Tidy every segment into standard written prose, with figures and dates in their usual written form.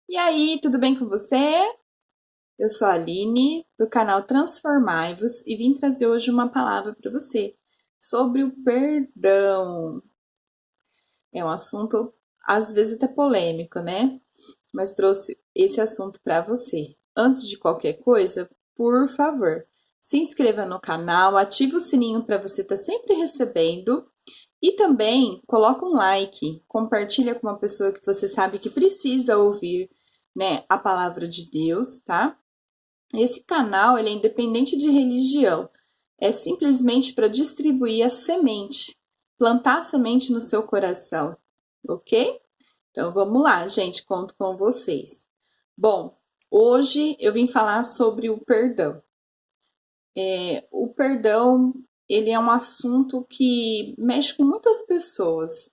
E aí, tudo bem com você? Eu sou a Aline, do canal Transformai-vos, e vim trazer hoje uma palavra para você sobre o perdão. É um assunto, às vezes, até polêmico, né? Mas trouxe esse assunto para você. Antes de qualquer coisa, por favor, se inscreva no canal, ative o sininho para você estar sempre recebendo. E também coloca um like, compartilha com uma pessoa que você sabe que precisa ouvir, né, a palavra de Deus, tá? Esse canal, ele é independente de religião. É simplesmente para distribuir a semente, plantar a semente no seu coração, ok? Então vamos lá, gente, conto com vocês. Bom, hoje eu vim falar sobre o perdão. O perdão, ele é um assunto que mexe com muitas pessoas,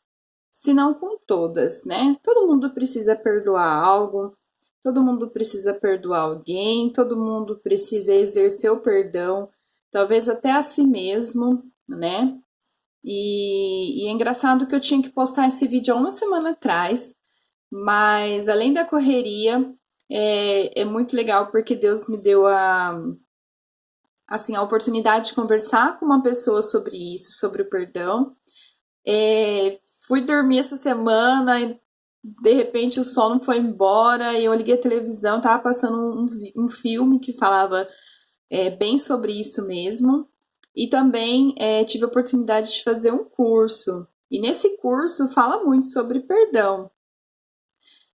se não com todas, né? Todo mundo precisa perdoar algo, todo mundo precisa perdoar alguém, todo mundo precisa exercer o perdão, talvez até a si mesmo, né? E é engraçado que eu tinha que postar esse vídeo há uma semana atrás, mas além da correria, é muito legal porque Deus me deu a oportunidade de conversar com uma pessoa sobre isso, sobre o perdão. Fui dormir essa semana e de repente o sono foi embora e eu liguei a televisão, tava passando um filme que falava bem sobre isso mesmo. E também tive a oportunidade de fazer um curso. E nesse curso fala muito sobre perdão.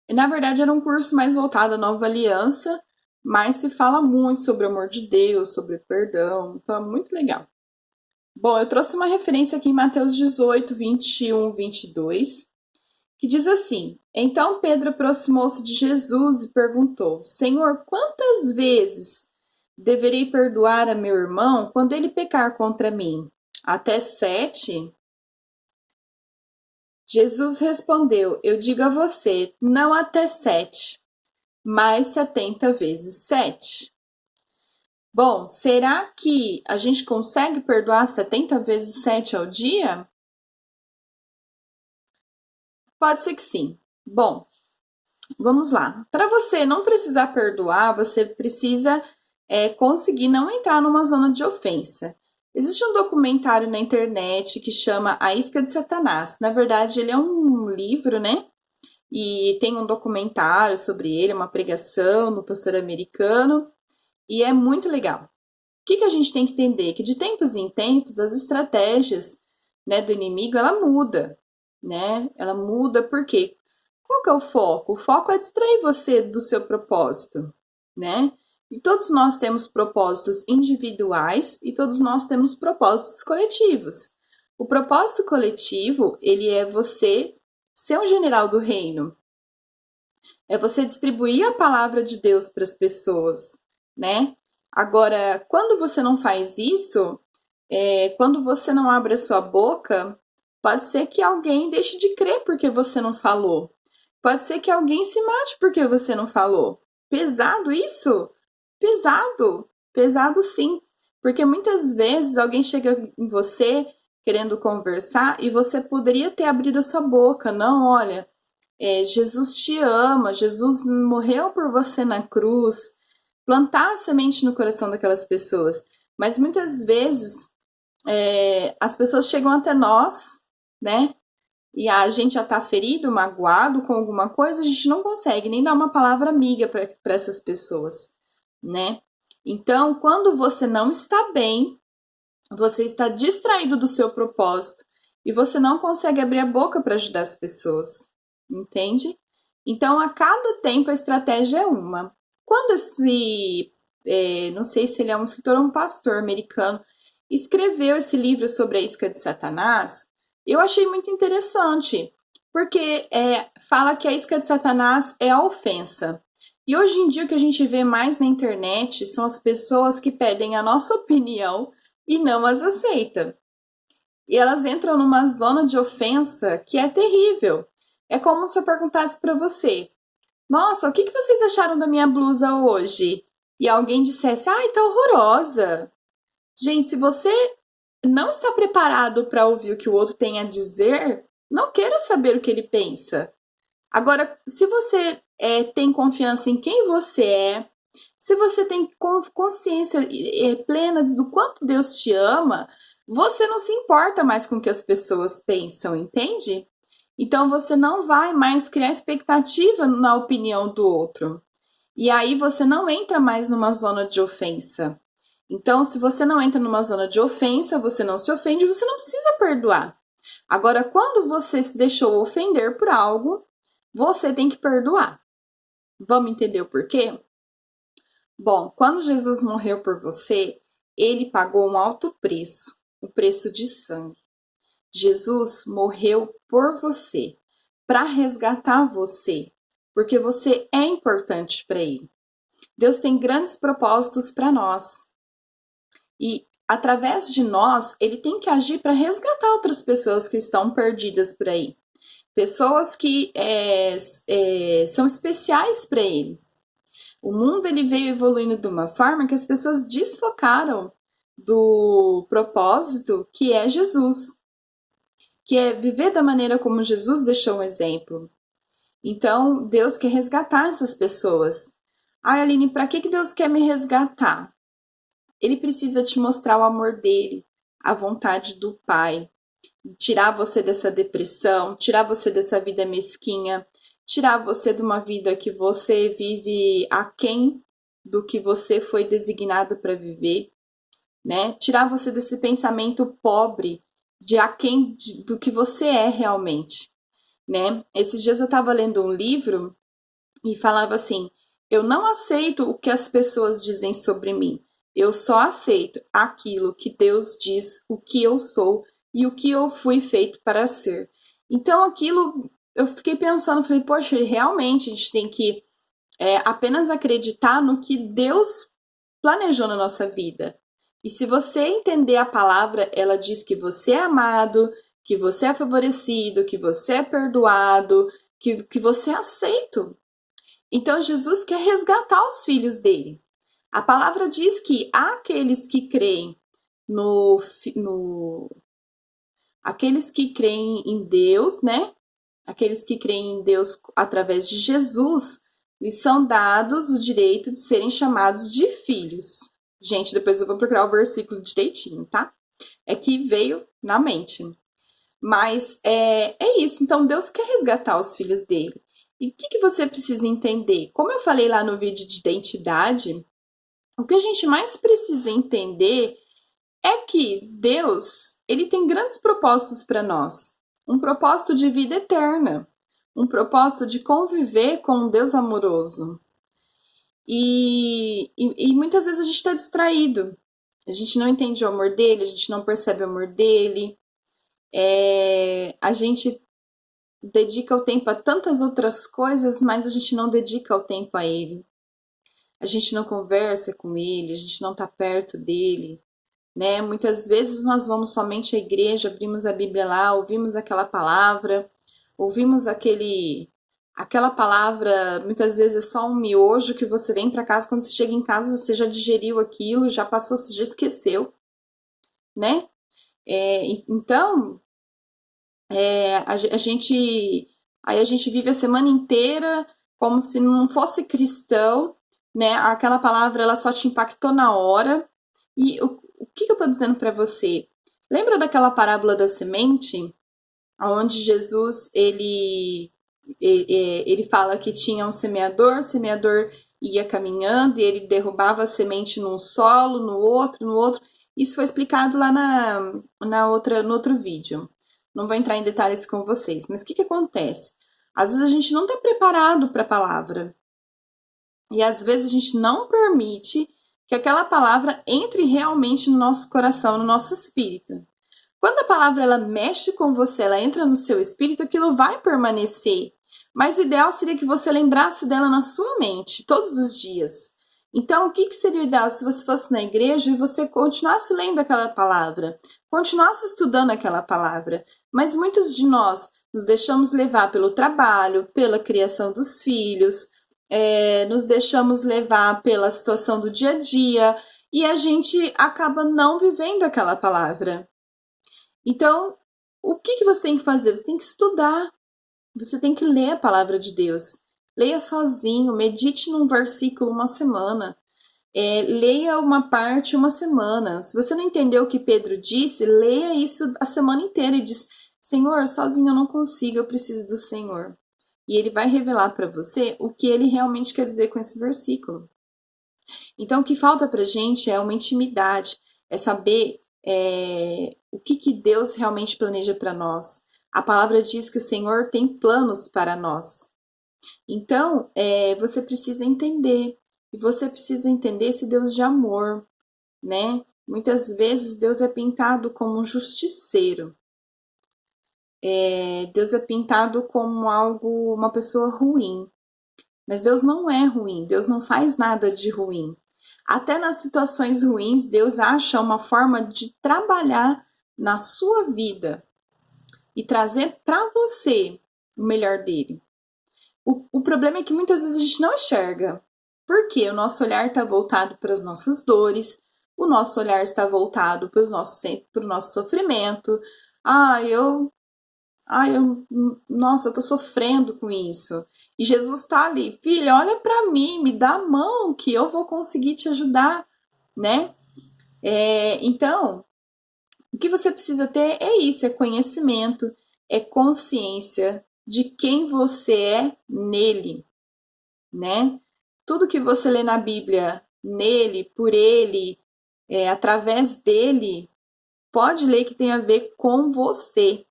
E, na verdade, era um curso mais voltado à nova aliança, mas se fala muito sobre o amor de Deus, sobre perdão, então é muito legal. Bom, eu trouxe uma referência aqui em Mateus 18, 21, 22, que diz assim: Então Pedro aproximou-se de Jesus e perguntou: Senhor, quantas vezes deverei perdoar a meu irmão quando ele pecar contra mim? Até 7? Jesus respondeu: Eu digo a você, não até 7, mas 70 vezes 7. Bom, será que a gente consegue perdoar 70 vezes 7 ao dia? Pode ser que sim. Bom, vamos lá. Para você não precisar perdoar, você precisa conseguir não entrar numa zona de ofensa. Existe um documentário na internet que chama A Isca de Satanás. Na verdade, ele é um livro, né? E tem um documentário sobre ele, uma pregação do pastor americano, e é muito legal. O que a gente tem que entender? Que de tempos em tempos as estratégias, né, do inimigo, ela muda, né? Ela muda porque qual que é o foco? O foco é distrair você do seu propósito, né? E todos nós temos propósitos individuais e todos nós temos propósitos coletivos. O propósito coletivo, ele é você ser um general do reino. É você distribuir a palavra de Deus para as pessoas, né? Agora, quando você não faz isso, quando você não abre a sua boca, pode ser que alguém deixe de crer porque você não falou. Pode ser que alguém se mate porque você não falou. Pesado isso? Pesado. Pesado sim. Porque muitas vezes alguém chega em você querendo conversar e você poderia ter abrido a sua boca. Não, olha, Jesus te ama, Jesus morreu por você na cruz. Plantar a semente no coração daquelas pessoas. Mas muitas vezes as pessoas chegam até nós, né? E a gente já tá ferido, magoado com alguma coisa, a gente não consegue nem dar uma palavra amiga para essas pessoas, né? Então, quando você não está bem, você está distraído do seu propósito e você não consegue abrir a boca para ajudar as pessoas, entende? Então, a cada tempo a estratégia é uma. Quando não sei se ele é um escritor ou um pastor americano, escreveu esse livro sobre a isca de Satanás, eu achei muito interessante, porque fala que a isca de Satanás é a ofensa. E hoje em dia o que a gente vê mais na internet são as pessoas que pedem a nossa opinião e não as aceitam. E elas entram numa zona de ofensa que é terrível. É como se eu perguntasse para você: Nossa, o que vocês acharam da minha blusa hoje? E alguém dissesse: Ai, tá horrorosa. Gente, se você não está preparado para ouvir o que o outro tem a dizer, não queira saber o que ele pensa. Agora, se você tem confiança em quem você é, se você tem consciência plena do quanto Deus te ama, você não se importa mais com o que as pessoas pensam, entende? Então você não vai mais criar expectativa na opinião do outro. E aí você não entra mais numa zona de ofensa. Então, se você não entra numa zona de ofensa, você não se ofende, você não precisa perdoar. Agora, quando você se deixou ofender por algo, você tem que perdoar. Vamos entender o porquê? Bom, quando Jesus morreu por você, ele pagou um alto preço, o preço de sangue. Jesus morreu por você, para resgatar você, porque você é importante para ele. Deus tem grandes propósitos para nós. E através de nós, ele tem que agir para resgatar outras pessoas que estão perdidas por aí. Pessoas que são especiais para ele. O mundo ele veio evoluindo de uma forma que as pessoas desfocaram do propósito que é Jesus, que é viver da maneira como Jesus deixou um exemplo. Então, Deus quer resgatar essas pessoas. Ai, Aline, para que Deus quer me resgatar? Ele precisa te mostrar o amor dele, a vontade do Pai, tirar você dessa depressão, tirar você dessa vida mesquinha, tirar você de uma vida que você vive aquém do que você foi designado para viver, né? Tirar você desse pensamento pobre de aquém do que você é realmente, né? Esses dias eu estava lendo um livro e falava assim: eu não aceito o que as pessoas dizem sobre mim. Eu só aceito aquilo que Deus diz, o que eu sou e o que eu fui feito para ser. Então aquilo eu fiquei pensando, falei, poxa, realmente a gente tem que apenas acreditar no que Deus planejou na nossa vida. E se você entender a palavra, ela diz que você é amado, que você é favorecido, que você é perdoado, que você é aceito. Então Jesus quer resgatar os filhos dele. A palavra diz que aqueles que creem aqueles que creem em Deus, né? Aqueles que creem em Deus através de Jesus, lhes são dados o direito de serem chamados de filhos. Gente, depois eu vou procurar o versículo direitinho, tá? É que veio na mente. Mas é isso. Então, Deus quer resgatar os filhos dele. E o que você precisa entender? Como eu falei lá no vídeo de identidade, o que a gente mais precisa entender é que Deus, ele tem grandes propósitos para nós. Um propósito de vida eterna. Um propósito de conviver com um Deus amoroso. E muitas vezes a gente está distraído. A gente não entende o amor dele, a gente não percebe o amor dele. A gente dedica o tempo a tantas outras coisas, mas a gente não dedica o tempo a ele. A gente não conversa com ele, a gente não está perto dele, né? Muitas vezes nós vamos somente à igreja, abrimos a Bíblia lá, ouvimos aquela palavra, ouvimos aquela palavra, muitas vezes é só um miojo que você vem para casa, quando você chega em casa você já digeriu aquilo, já passou, você já esqueceu, né? Então, a gente vive a semana inteira como se não fosse cristão, né? Aquela palavra ela só te impactou na hora. E o que eu tô dizendo para você? Lembra daquela parábola da semente, onde Jesus ele fala que tinha um semeador, o semeador ia caminhando e ele derrubava a semente num solo, no outro. Isso foi explicado lá no outro vídeo. Não vou entrar em detalhes com vocês, mas o que acontece? Às vezes a gente não está preparado para a palavra. E às vezes a gente não permite que aquela palavra entre realmente no nosso coração, no nosso espírito. Quando a palavra ela mexe com você, ela entra no seu espírito, aquilo vai permanecer. Mas o ideal seria que você lembrasse dela na sua mente todos os dias. Então, o que seria o ideal se você fosse na igreja e você continuasse lendo aquela palavra, continuasse estudando aquela palavra? Mas muitos de nós nos deixamos levar pelo trabalho, pela criação dos filhos, nos deixamos levar pela situação do dia a dia e a gente acaba não vivendo aquela palavra. Então, o que você tem que fazer? Você tem que estudar, você tem que ler a palavra de Deus. leia sozinho, medite num versículo uma semana. Leia uma parte uma semana. Se você não entendeu o que Pedro disse, leia isso a semana inteira e diz: Senhor, sozinho eu não consigo, eu preciso do Senhor. E ele vai revelar para você o que ele realmente quer dizer com esse versículo. Então, o que falta para a gente é uma intimidade, é saber o que Deus realmente planeja para nós. A palavra diz que o Senhor tem planos para nós. Então, você precisa entender. E você precisa entender esse Deus de amor, né? Muitas vezes Deus é pintado como um justiceiro. Deus é pintado como uma pessoa ruim. Mas Deus não é ruim, Deus não faz nada de ruim. Até nas situações ruins, Deus acha uma forma de trabalhar na sua vida e trazer para você o melhor dele. O problema é que muitas vezes a gente não enxerga. Porque o nosso olhar está voltado para as nossas dores, o nosso olhar está voltado para o nosso sofrimento. Nossa, eu tô sofrendo com isso. E Jesus tá ali, filha, olha para mim, me dá a mão que eu vou conseguir te ajudar, né? Então, o que você precisa ter é isso, é conhecimento, é consciência de quem você é nele, né? Tudo que você lê na Bíblia, nele, por ele, através dele, pode ler que tem a ver com você,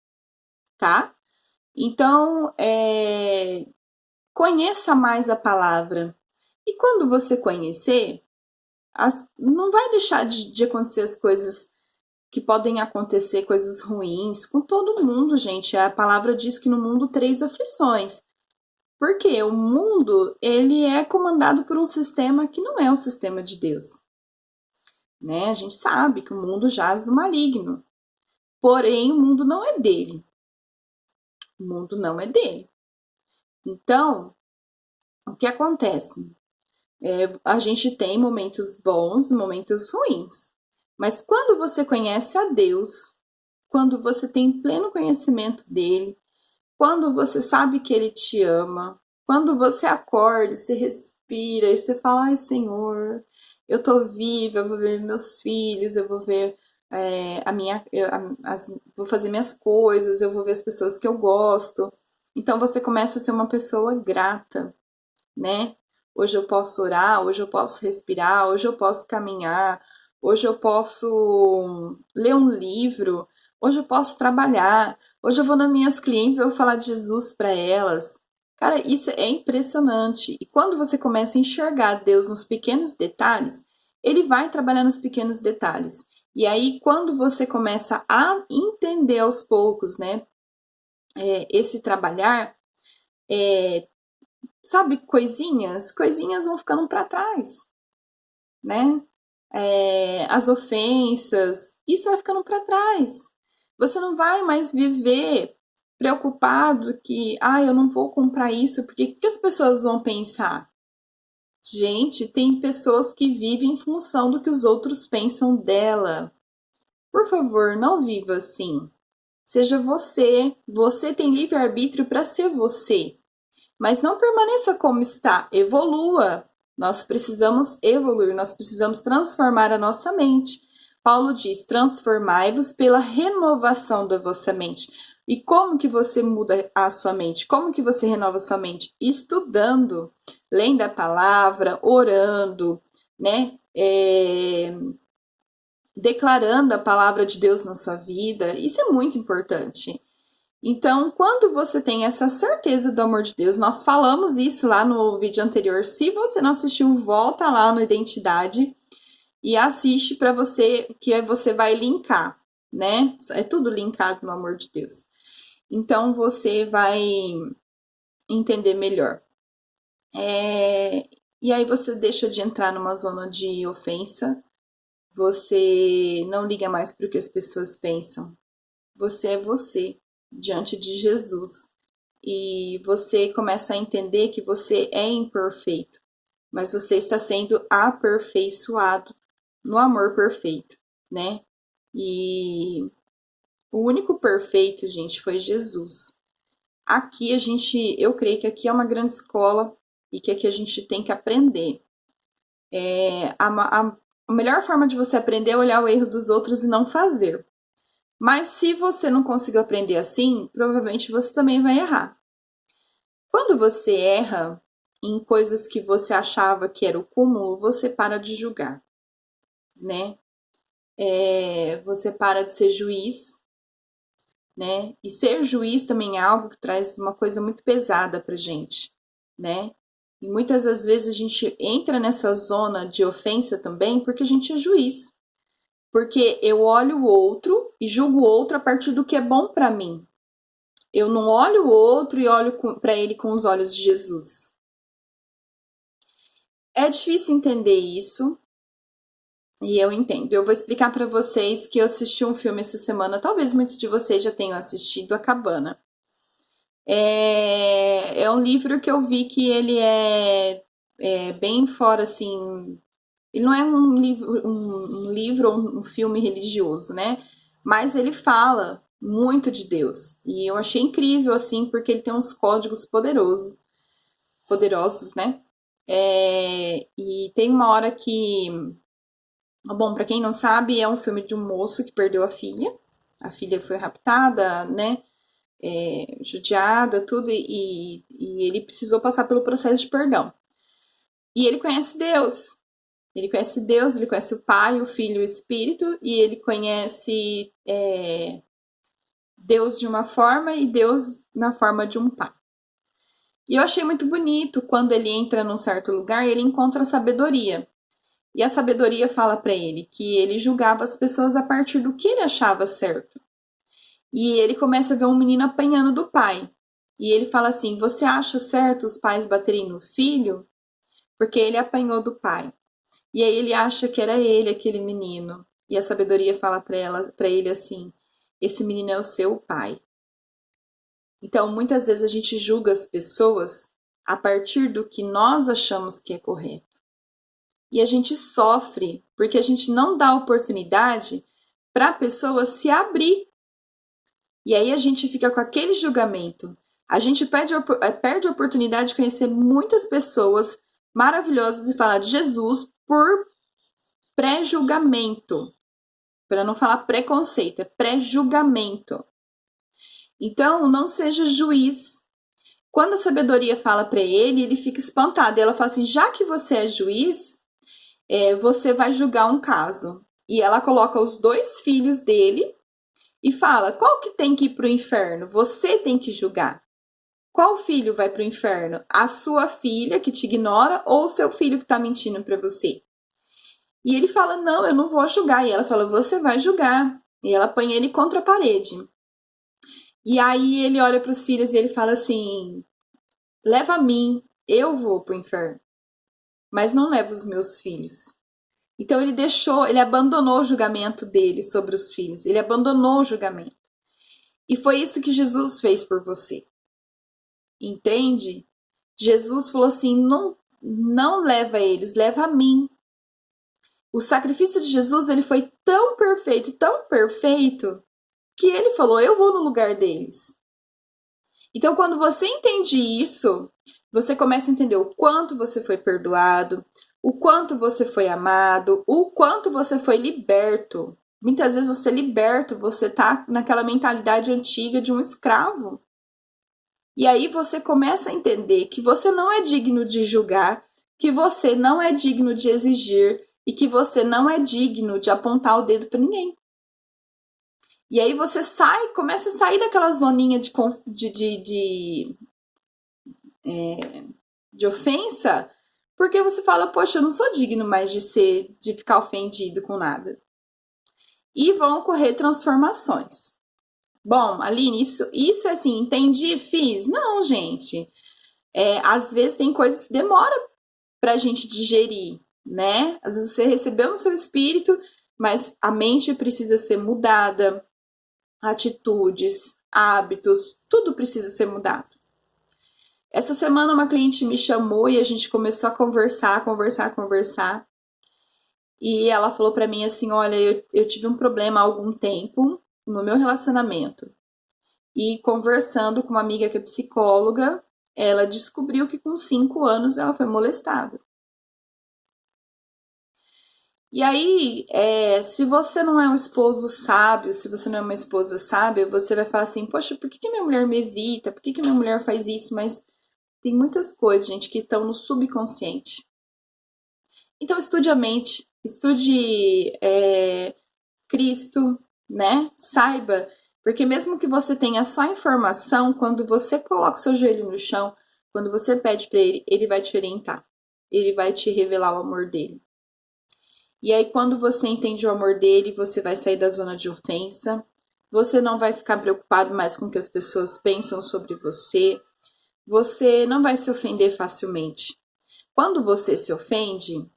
tá? Então, conheça mais a palavra. E quando você conhecer, não vai deixar de acontecer as coisas que podem acontecer, coisas ruins, com todo mundo, gente. A palavra diz que no mundo 3 aflições. Porque o mundo, ele é comandado por um sistema que não é o sistema de Deus. Né? A gente sabe que o mundo jaz do maligno. Porém, o mundo não é dele. O mundo não é dele. Então, o que acontece? A gente tem momentos bons e momentos ruins. Mas quando você conhece a Deus, quando você tem pleno conhecimento dele, quando você sabe que ele te ama, quando você acorda, você respira e você fala: ai, Senhor, eu tô viva, eu vou ver meus filhos, eu vou ver vou fazer minhas coisas, eu vou ver as pessoas que eu gosto. Então você começa a ser uma pessoa grata, né? Hoje eu posso orar, hoje eu posso respirar, hoje eu posso caminhar, hoje eu posso ler um livro, hoje eu posso trabalhar, hoje eu vou nas minhas clientes, eu vou falar de Jesus para elas. Cara, isso é impressionante. E quando você começa a enxergar Deus nos pequenos detalhes, ele vai trabalhar nos pequenos detalhes. E aí, quando você começa a entender aos poucos, né, esse trabalhar, sabe, coisinhas vão ficando para trás, né? As ofensas, isso vai ficando para trás. Você não vai mais viver preocupado que, eu não vou comprar isso, porque o que as pessoas vão pensar? Gente, tem pessoas que vivem em função do que os outros pensam dela. Por favor, não viva assim. Seja você. Você tem livre-arbítrio para ser você. Mas não permaneça como está, evolua. Nós precisamos evoluir, nós precisamos transformar a nossa mente. Paulo diz: transformai-vos pela renovação da vossa mente. E como que você muda a sua mente? Como que você renova a sua mente? Estudando, lendo a palavra, orando, né? Declarando a palavra de Deus na sua vida. Isso é muito importante. Então, quando você tem essa certeza do amor de Deus, nós falamos isso lá no vídeo anterior. Se você não assistiu, volta lá no Identidade e assiste para você, que você vai linkar, né? É tudo linkado no amor de Deus. Então, você vai entender melhor. E aí você deixa de entrar numa zona de ofensa, você não liga mais para o que as pessoas pensam. Você é você diante de Jesus. E você começa a entender que você é imperfeito, mas você está sendo aperfeiçoado no amor perfeito, né? E o único perfeito, gente, foi Jesus. Aqui eu creio que aqui é uma grande escola e que aqui a gente tem que aprender. A melhor forma de você aprender é olhar o erro dos outros e não fazer. Mas se você não conseguiu aprender assim, provavelmente você também vai errar. Quando você erra em coisas que você achava que era o cúmulo, você para de julgar, né? Você para de ser juiz, né? E ser juiz também é algo que traz uma coisa muito pesada pra gente, né? E muitas das vezes a gente entra nessa zona de ofensa também porque a gente é juiz. Porque eu olho o outro e julgo o outro a partir do que é bom pra mim. Eu não olho o outro e olho pra ele com os olhos de Jesus. É difícil entender isso, e eu entendo. Eu vou explicar pra vocês que eu assisti um filme essa semana, talvez muitos de vocês já tenham assistido, A Cabana. É um livro que eu vi que ele é bem fora, assim. Ele não é um livro ou um filme religioso, né? Mas ele fala muito de Deus. E eu achei incrível, assim, porque ele tem uns códigos poderosos, né? E tem uma hora que. Bom, pra quem não sabe, é um filme de um moço que perdeu a filha. A filha foi raptada, né? Judiada, tudo, e ele precisou passar pelo processo de perdão. E ele conhece Deus. Ele conhece Deus, ele conhece o Pai, o Filho e o Espírito, e ele conhece Deus de uma forma e Deus na forma de um Pai. E eu achei muito bonito quando ele entra num certo lugar e ele encontra a sabedoria. E a sabedoria fala para ele que ele julgava as pessoas a partir do que ele achava certo. E ele começa a ver um menino apanhando do pai. E ele fala assim: você acha certo os pais baterem no filho? Porque ele apanhou do pai. E aí ele acha que era ele, aquele menino. E a sabedoria fala para ele assim: esse menino é o seu pai. Então, muitas vezes a gente julga as pessoas a partir do que nós achamos que é correto. E a gente sofre porque a gente não dá oportunidade para a pessoa se abrir. E aí a gente fica com aquele julgamento. A gente perde a oportunidade de conhecer muitas pessoas maravilhosas e falar de Jesus por pré-julgamento. Para não falar preconceito, é pré-julgamento. Então, não seja juiz. Quando a sabedoria fala para ele, ele fica espantado. E ela fala assim: já que você é juiz, você vai julgar um caso. E ela coloca os 2 filhos dele e fala: qual que tem que ir para o inferno? Você tem que julgar. Qual filho vai para o inferno? A sua filha que te ignora ou o seu filho que está mentindo para você? E ele fala: não, eu não vou julgar. E ela fala: você vai julgar. E ela põe ele contra a parede. E aí ele olha para os filhos e ele fala assim: leva a mim, eu vou para o inferno, mas não leva os meus filhos. Então ele abandonou o julgamento dele sobre os filhos. Ele abandonou o julgamento. E foi isso que Jesus fez por você. Entende? Jesus falou assim: não leva eles, leva a mim. O sacrifício de Jesus, ele foi tão perfeito, que ele falou: eu vou no lugar deles. Então, quando você entende isso, você começa a entender o quanto você foi perdoado, o quanto você foi amado, o quanto você foi liberto. Muitas vezes você é liberto, você tá naquela mentalidade antiga de um escravo. E aí você começa a entender que você não é digno de julgar, que você não é digno de exigir e que você não é digno de apontar o dedo para ninguém. E aí você começa a sair daquela zoninha de ofensa, porque você fala: poxa, eu não sou digno mais de ficar ofendido com nada. E vão ocorrer transformações. Bom, Aline, isso é assim, entendi, fiz? Não, gente. Às vezes tem coisas que demora pra gente digerir, né? Às vezes você recebeu no seu espírito, mas a mente precisa ser mudada, atitudes, hábitos, tudo precisa ser mudado. Essa semana uma cliente me chamou e a gente começou a conversar. E ela falou pra mim assim: olha, eu tive um problema há algum tempo no meu relacionamento. E conversando com uma amiga que é psicóloga, ela descobriu que com 5 anos ela foi molestada. E aí, se você não é um esposo sábio, se você não é uma esposa sábia, você vai falar assim, poxa, por que minha mulher me evita? Por que minha mulher faz isso? Mas tem muitas coisas, gente, que estão no subconsciente. Então, estude a mente, estude Cristo, né? Saiba, porque mesmo que você tenha só informação, quando você coloca o seu joelho no chão, quando você pede para ele, ele vai te orientar. Ele vai te revelar o amor dele. E aí, quando você entende o amor dele, você vai sair da zona de ofensa. Você não vai ficar preocupado mais com o que as pessoas pensam sobre você. Você não vai se ofender facilmente. Quando você se ofende,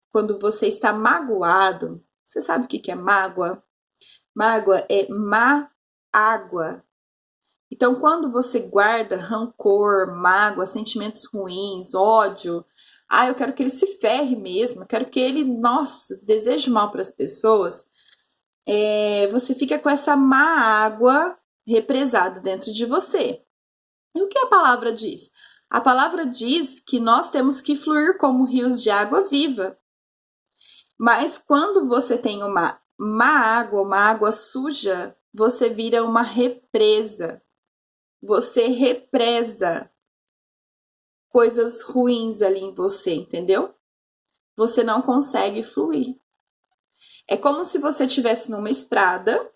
quando você está magoado, você sabe o que é mágoa? Mágoa é má água. Então, quando você guarda rancor, mágoa, sentimentos ruins, ódio, eu quero que ele se ferre mesmo, eu quero que ele, nossa, deseje mal para as pessoas, você fica com essa má água represada dentro de você. E o que a palavra diz? A palavra diz que nós temos que fluir como rios de água viva. Mas quando você tem uma má água, uma água suja, você vira uma represa. Você represa coisas ruins ali em você, entendeu? Você não consegue fluir. É como se você estivesse numa estrada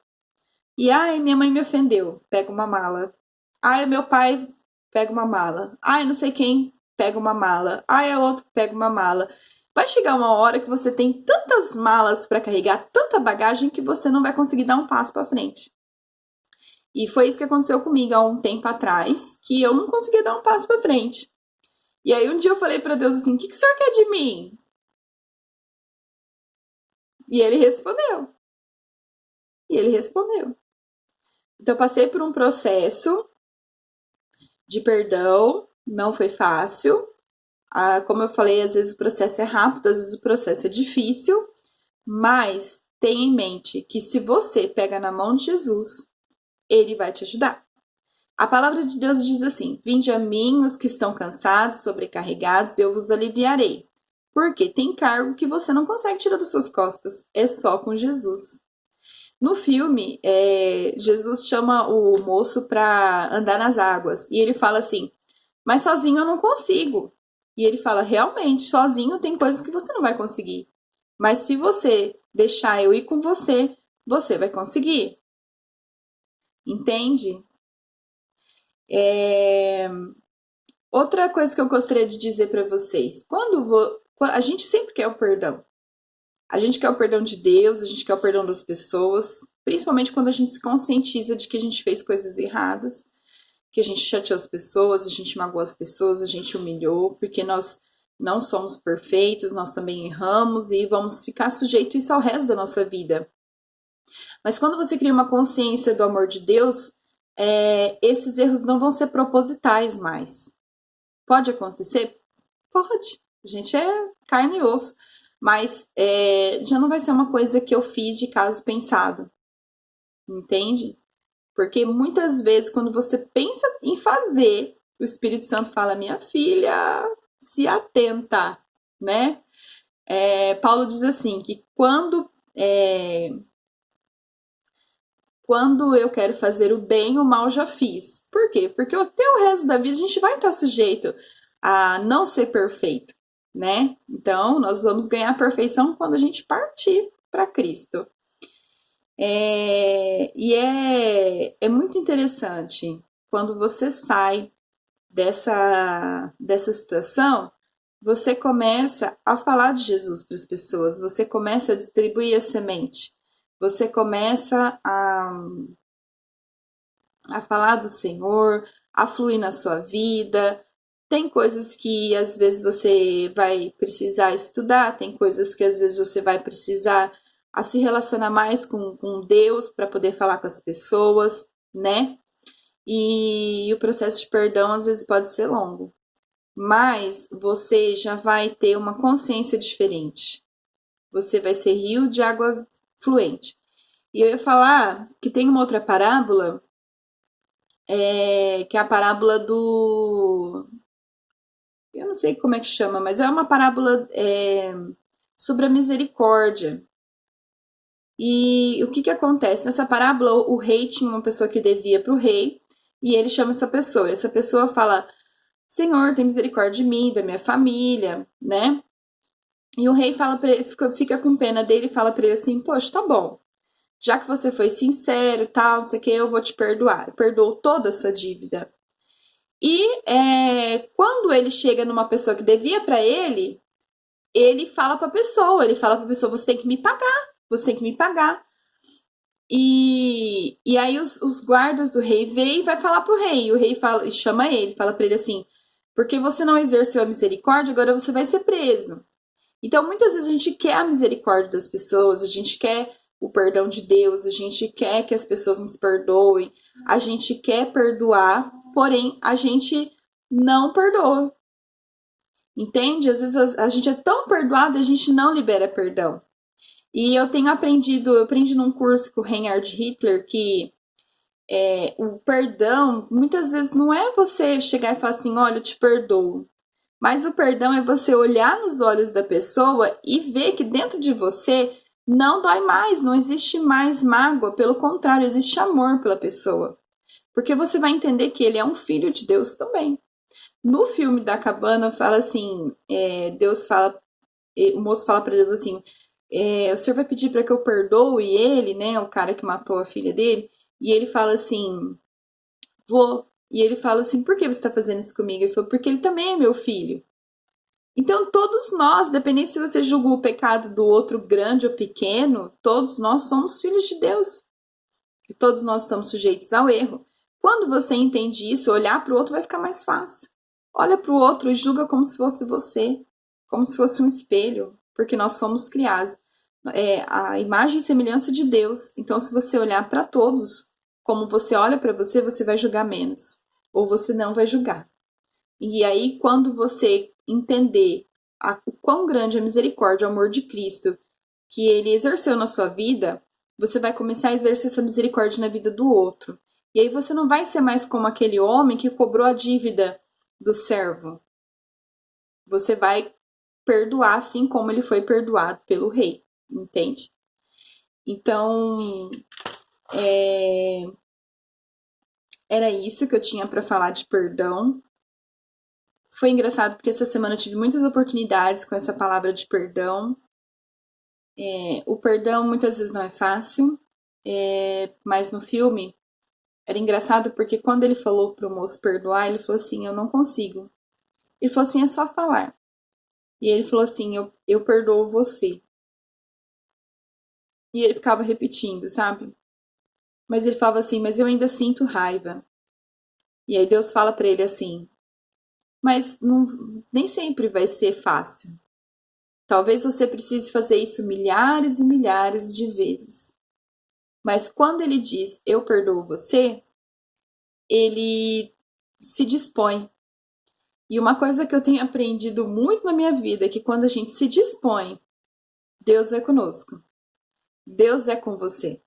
e, minha mãe me ofendeu, pega uma mala. Meu pai, pega uma mala. Não sei quem, pega uma mala. É outro, pega uma mala. Vai chegar uma hora que você tem tantas malas para carregar, tanta bagagem, que você não vai conseguir dar um passo para frente. E foi isso que aconteceu comigo há um tempo atrás, que eu não conseguia dar um passo para frente. E aí um dia eu falei para Deus assim, o que o senhor quer de mim? E ele respondeu. Então eu passei por um processo de perdão, não foi fácil. Como eu falei, às vezes o processo é rápido, às vezes o processo é difícil, mas tenha em mente que se você pega na mão de Jesus, ele vai te ajudar. A palavra de Deus diz assim: vinde a mim os que estão cansados, sobrecarregados, eu vos aliviarei. Porque tem cargo que você não consegue tirar das suas costas, é só com Jesus. No filme, Jesus chama o moço para andar nas águas e ele fala assim: mas sozinho eu não consigo. E ele fala: realmente, sozinho tem coisas que você não vai conseguir. Mas se você deixar eu ir com você, você vai conseguir. Entende? Outra coisa que eu gostaria de dizer para vocês: a gente sempre quer o perdão. A gente quer o perdão de Deus, a gente quer o perdão das pessoas, principalmente quando a gente se conscientiza de que a gente fez coisas erradas, que a gente chateou as pessoas, a gente magoou as pessoas, a gente humilhou, porque nós não somos perfeitos, nós também erramos e vamos ficar sujeitos a isso ao resto da nossa vida. Mas quando você cria uma consciência do amor de Deus, esses erros não vão ser propositais mais. Pode acontecer? Pode. A gente é carne e osso. Mas já não vai ser uma coisa que eu fiz de caso pensado. Entende? Porque muitas vezes, quando você pensa em fazer, o Espírito Santo fala: minha filha, se atenta, né? Paulo diz assim, que quando eu quero fazer o bem, o mal já fiz. Por quê? Porque até o resto da vida a gente vai estar sujeito a não ser perfeito, né? Então, nós vamos ganhar a perfeição quando a gente partir para Cristo. E é muito interessante quando você sai dessa situação, você começa a falar de Jesus para as pessoas, você começa a distribuir a semente, você começa a falar do Senhor, a fluir na sua vida. Tem coisas que às vezes você vai precisar estudar, tem coisas que às vezes você vai precisar se relacionar mais com Deus para poder falar com as pessoas, né? E o processo de perdão às vezes pode ser longo, mas você já vai ter uma consciência diferente. Você vai ser rio de água fluente. E eu ia falar que tem uma outra parábola, que é a parábola eu não sei como é que chama, mas é uma parábola sobre a misericórdia. E o que acontece? Nessa parábola, o rei tinha uma pessoa que devia para o rei, e ele chama essa pessoa. Essa pessoa fala: Senhor, tem misericórdia de mim, da minha família, né? E o rei fala para ele, fica com pena dele e fala para ele assim: Poxa, tá bom, já que você foi sincero, tal, não sei o que, eu vou te perdoar. Perdoou toda a sua dívida. E quando ele chega numa pessoa que devia para ele fala para a pessoa, você tem que me pagar, você tem que me pagar. E aí os guardas do rei veem e vai falar pro rei. E o rei fala, chama ele, fala para ele assim: porque você não exerceu a misericórdia, agora você vai ser preso. Então, muitas vezes a gente quer a misericórdia das pessoas, a gente quer o perdão de Deus, a gente quer que as pessoas nos perdoem, a gente quer perdoar, porém a gente não perdoa. Entende? Às vezes a gente é tão perdoado e a gente não libera perdão. E eu aprendi num curso com o Reinhard Hitler que o perdão, muitas vezes não é você chegar e falar assim, olha, eu te perdoo. Mas o perdão é você olhar nos olhos da pessoa e ver que dentro de você não dói mais, não existe mais mágoa, pelo contrário, existe amor pela pessoa. Porque você vai entender que ele é um filho de Deus também. No filme da cabana, fala assim, Deus fala, o moço fala para Deus assim, o senhor vai pedir para que eu perdoe ele, né, o cara que matou a filha dele, e ele fala assim, vou. E ele fala assim, por que você está fazendo isso comigo? Ele falou, porque ele também é meu filho. Então, todos nós, dependendo se você julga o pecado do outro grande ou pequeno, todos nós somos filhos de Deus. E todos nós estamos sujeitos ao erro. Quando você entende isso, olhar para o outro vai ficar mais fácil. Olha para o outro e julga como se fosse você, como se fosse um espelho, porque nós somos criados. A imagem e semelhança de Deus. Então, se você olhar para todos, como você olha para você, você vai julgar menos. Ou você não vai julgar. E aí, quando você entender o quão grande é a misericórdia, o amor de Cristo, que ele exerceu na sua vida, você vai começar a exercer essa misericórdia na vida do outro. E aí você não vai ser mais como aquele homem que cobrou a dívida do servo. Você vai perdoar assim como ele foi perdoado pelo rei, entende? Então, era isso que eu tinha para falar de perdão. Foi engraçado porque essa semana eu tive muitas oportunidades com essa palavra de perdão. O perdão muitas vezes não é fácil, mas no filme era engraçado porque quando ele falou pro moço perdoar, ele falou assim, eu não consigo. Ele falou assim, é só falar. E ele falou assim, eu perdoo você. E ele ficava repetindo, sabe? Mas ele falava assim, mas eu ainda sinto raiva. E aí Deus fala para ele assim, mas não, nem sempre vai ser fácil. Talvez você precise fazer isso milhares e milhares de vezes. Mas quando ele diz, eu perdoo você, ele se dispõe. E uma coisa que eu tenho aprendido muito na minha vida é que quando a gente se dispõe, Deus é conosco. Deus é com você.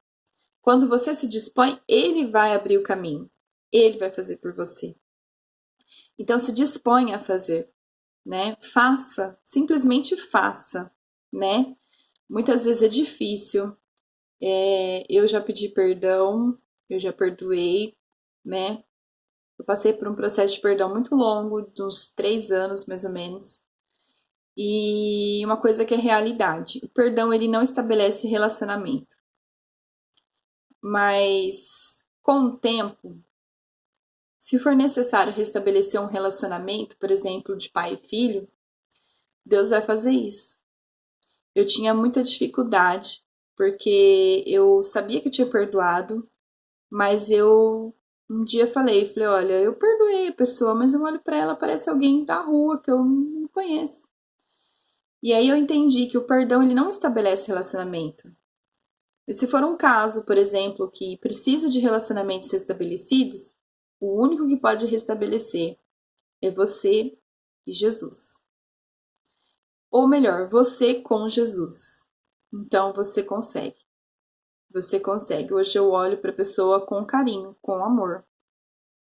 Quando você se dispõe, Ele vai abrir o caminho. Ele vai fazer por você. Então se disponha a fazer, né? Faça, simplesmente faça, né? Muitas vezes é difícil. Eu já pedi perdão, eu já perdoei, né? Eu passei por um processo de perdão muito longo, de uns 3 anos mais ou menos. E uma coisa que é realidade, o perdão ele não estabelece relacionamento. Mas com o tempo, se for necessário restabelecer um relacionamento, por exemplo, de pai e filho, Deus vai fazer isso. Eu tinha muita dificuldade, porque eu sabia que eu tinha perdoado, mas eu um dia falei, olha, eu perdoei a pessoa, mas eu olho para ela, parece alguém da rua que eu não conheço. E aí eu entendi que o perdão ele não estabelece relacionamento. E se for um caso, por exemplo, que precisa de relacionamentos restabelecidos, o único que pode restabelecer é você e Jesus. Ou melhor, você com Jesus. Então você consegue. Você consegue. Hoje eu olho para a pessoa com carinho, com amor.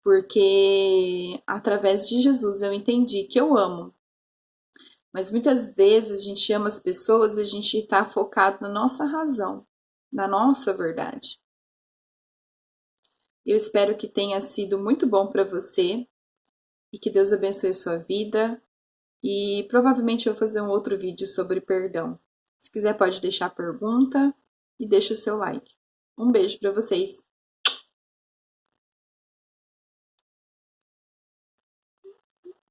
porque através de Jesus eu entendi que eu amo. Mas muitas vezes a gente ama as pessoas e a gente está focado na nossa razão, na nossa verdade. Eu espero que tenha sido muito bom para você e que Deus abençoe a sua vida. E provavelmente eu vou fazer um outro vídeo sobre perdão. Se quiser, pode deixar a pergunta e deixa o seu like. Um beijo para vocês!